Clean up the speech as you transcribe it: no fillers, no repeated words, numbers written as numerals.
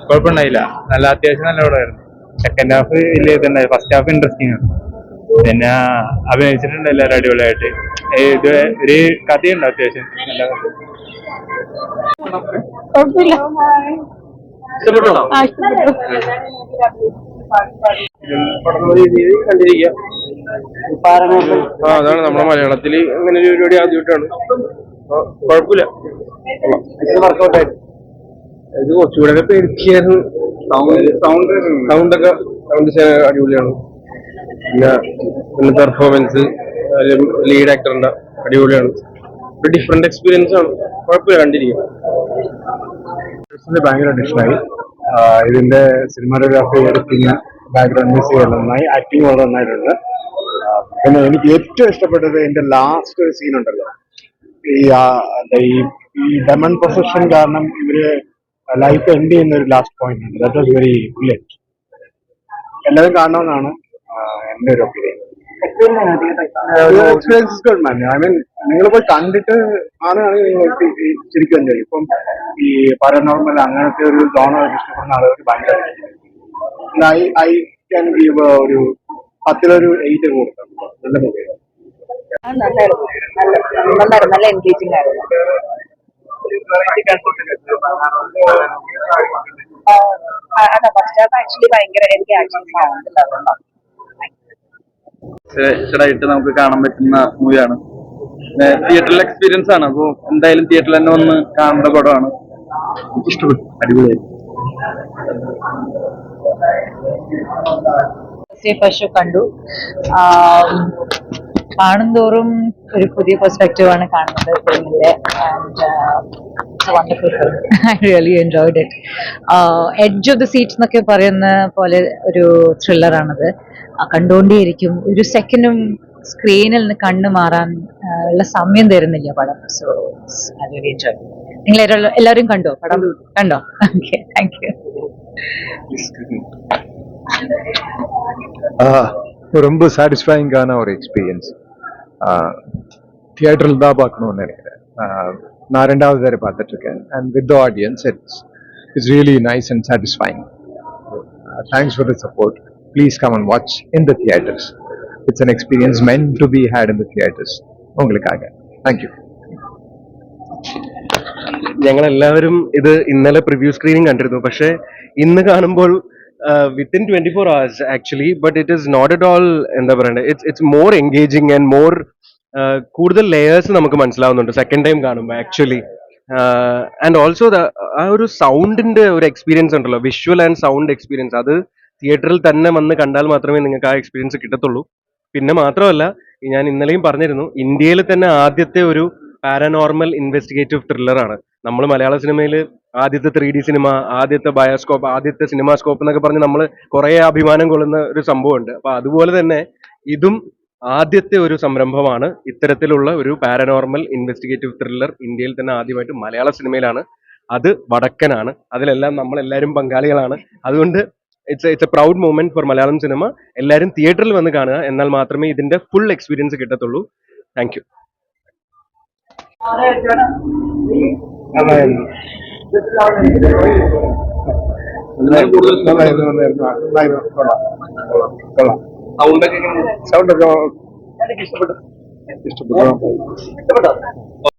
കുഴപ്പമുണ്ടായില്ല. നല്ല അത്യാവശ്യം നല്ല പടമായിരുന്നു. സെക്കൻഡ് ഹാഫ് വലിയ ഇതുണ്ടായി. ഫസ്റ്റ് ഹാഫ് ഇൻട്രസ്റ്റിംഗ് ആണ്. പിന്നെ അഭിനയിച്ചിട്ടുണ്ട് എല്ലാവരും അടിപൊളിയായിട്ട്. ഇത് ഒരു കഥയുണ്ട് അത്യാവശ്യം നല്ല കഥ. കുഴപ്പമില്ല. അതാണ് നമ്മുടെ മലയാളത്തിൽ അങ്ങനെ ഒരു പരിപാടി ആദ്യമായിട്ടാണ്. കുഴപ്പമില്ല. ഇത് കുറച്ചുകൂടെ പേടിക്കായിരുന്നു. സൗണ്ട് അടിപൊളിയാണ്. പിന്നെ പെർഫോമൻസ് ലീഡ് ആക്ടറിന്റെ അടിപൊളിയാണ്. ഒരു ഡിഫറെന്റ് എക്സ്പീരിയൻസ് ആണ്. കുഴപ്പമില്ല, കണ്ടിരിക്കും. ഭയങ്കരമായിട്ട് ഇഷ്ടമായി. ഇതിന്റെ സിനിമാറ്റോഗ്രാഫി, എഡിറ്റിങ്, ബാക്ക്ഗ്രൗണ്ട് മ്യൂസിക് എല്ലാം നന്നായി. ആക്ടിങ് വളരെ നന്നായിട്ടുണ്ട്. പിന്നെ എനിക്ക് ഏറ്റവും ഇഷ്ടപ്പെട്ടത് ഇതിന്റെ ലാസ്റ്റ് സീൻ ഉണ്ടല്ലോ, ഈ ഡെമൺ പൊസഷൻ കാരണം ഇവര് ലൈഫ് എൻഡ് ചെയ്യുന്ന ഒരു ലാസ്റ്റ് പോയിന്റ് ഉണ്ട്. That was very brilliant. എല്ലാവരും കാണണമെന്നാണ് എന്റെ ഒരു opinion. Experience good man. I mean, നിങ്ങൾ പോയി കണ്ടിട്ട് ആണെങ്കിൽ നിങ്ങൾ ശരിക്കും എൻജോയ് ചെയ്യും. ഇപ്പം ഈ പാരനോർമൽ അങ്ങനത്തെ ഒരു ജോണർ ഇഷ്ടപ്പെടുന്ന ആളുകൾക്ക് ഭയങ്കര ഐ ക്യാൻ ഗീവ് ഒരു 10 8 കൊടുക്കാം. നല്ല മൂവിയാണ്. നല്ല എൻഗേജിംഗ് ആയിരുന്നു. അതാ ഫസ്റ്റ് ഹാഫ് ആക്ച്വലി ഭയങ്കര എനിക്ക് ആക്ഷൻ സൗണ്ട് അതുകൊണ്ടാണ്. ആയിട്ട് നമുക്ക് കാണാൻ പറ്റുന്ന മൂവിയാണ്. തിയേറ്ററിൽ എക്സ്പീരിയൻസ് ആണ്. അപ്പോൾ എന്തായാലും തിയേറ്ററിൽ തന്നെ ഒന്ന് കാണേണ്ട പടമാണ്. ഇഷ്ടപ്പെട്ടു. അടിപൊളിയായി. പശു കണ്ടു. കാണുന്തോറും ഒരു പുതിയ പെർസ്പെക്റ്റീവ് ആണ് കാണുന്നത് ഫിലിമിന്റെ. Wonderful film. I really enjoyed it. Edge of the seat എന്നൊക്കെ പറയുന്ന പോലെ ഒരു ത്രില്ലറാണത്. കണ്ടുകൊണ്ടേയിരിക്കും. ഒരു സെക്കൻഡും സ്ക്രീനിൽ നിന്ന് കണ്ണു മാറാൻ ഉള്ള സമയം തരുന്നില്ല പടം. So I really enjoy. നിങ്ങൾ എല്ലാവരും കണ്ടോ പടം? കണ്ടോ? Okay, thank you. ரொம்ப சாட்டிஸ்ஃபைங்கான ஒரு எக்ஸ்பீரியன்ஸ். தியேட்டரில் தான் பார்க்கணும்னு நினைக்கிறேன். நான் 2வது தடவை பார்த்துட்டு இருக்கேன். And with the audience it's really nice and satisfying. Thanks for the support. Please come and watch in the theatres. It's an experience meant to be had in the theatres. ഉങ്ങൾക്കാക. Thank you. ഞങ്ങളെല്ലാവരും ഇത് ഇന്നലെ preview screening കണ്ടിരുന്നു. പക്ഷേ ഇന്ന് കാണുമ്പോൾ within 24 hours actually, but it is not at all എന്താ പറയണ്ടേ, it's more engaging and more കൂടുതൽ ലേയേഴ്സ് നമുക്ക് മനസ്സിലാവുന്നുണ്ട് സെക്കൻഡ് ടൈം കാണുമ്പോൾ ആക്ച്വലി. ആൻഡ് ഓൾസോ ആ ഒരു സൗണ്ടിന്റെ ഒരു എക്സ്പീരിയൻസ് ഉണ്ടല്ലോ, വിഷ്വൽ ആൻഡ് സൗണ്ട് എക്സ്പീരിയൻസ്, അത് തിയേറ്ററിൽ തന്നെ വന്ന് കണ്ടാൽ മാത്രമേ നിങ്ങൾക്ക് ആ എക്സ്പീരിയൻസ് കിട്ടത്തുള്ളൂ. പിന്നെ മാത്രമല്ല, ഞാൻ ഇന്നലെയും പറഞ്ഞിരുന്നു, ഇന്ത്യയിൽ തന്നെ ആദ്യത്തെ ഒരു പാരനോർമൽ ഇൻവെസ്റ്റിഗേറ്റീവ് ത്രില്ലറാണ്. നമ്മൾ മലയാള സിനിമയിൽ ആദ്യത്തെ 3D സിനിമ, ആദ്യത്തെ ബയോസ്കോപ്പ്, ആദ്യത്തെ സിനിമാസ്കോപ്പ് എന്നൊക്കെ പറഞ്ഞ് നമ്മൾ കുറേ അഭിമാനം കൊള്ളുന്ന ഒരു സംഭവമുണ്ട്. അപ്പൊ അതുപോലെ തന്നെ ഇതും ആദ്യത്തെ ഒരു സംരംഭമാണ്. ഇത്തരത്തിലുള്ള ഒരു പാരനോർമൽ ഇൻവെസ്റ്റിഗേറ്റീവ് ത്രില്ലർ ഇന്ത്യയിൽ തന്നെ ആദ്യമായിട്ട് മലയാള സിനിമയിലാണ്. അത് വടക്കനാണ്. അതിലെല്ലാം നമ്മളെല്ലാവരും പങ്കാളികളാണ്. അതുകൊണ്ട് it's A proud moment four Malayalam cinema. എല്ലാവരും തിയേറ്ററിൽ വന്ന് കാണുക, എന്നാൽ മാത്രമേ ഇതിന്റെ ഫുൾ എക്സ്പീരിയൻസ് കിട്ടത്തുള്ളൂ. Thank you. സൗണ്ടൊക്കെ ഇഷ്ടപ്പെട്ടു.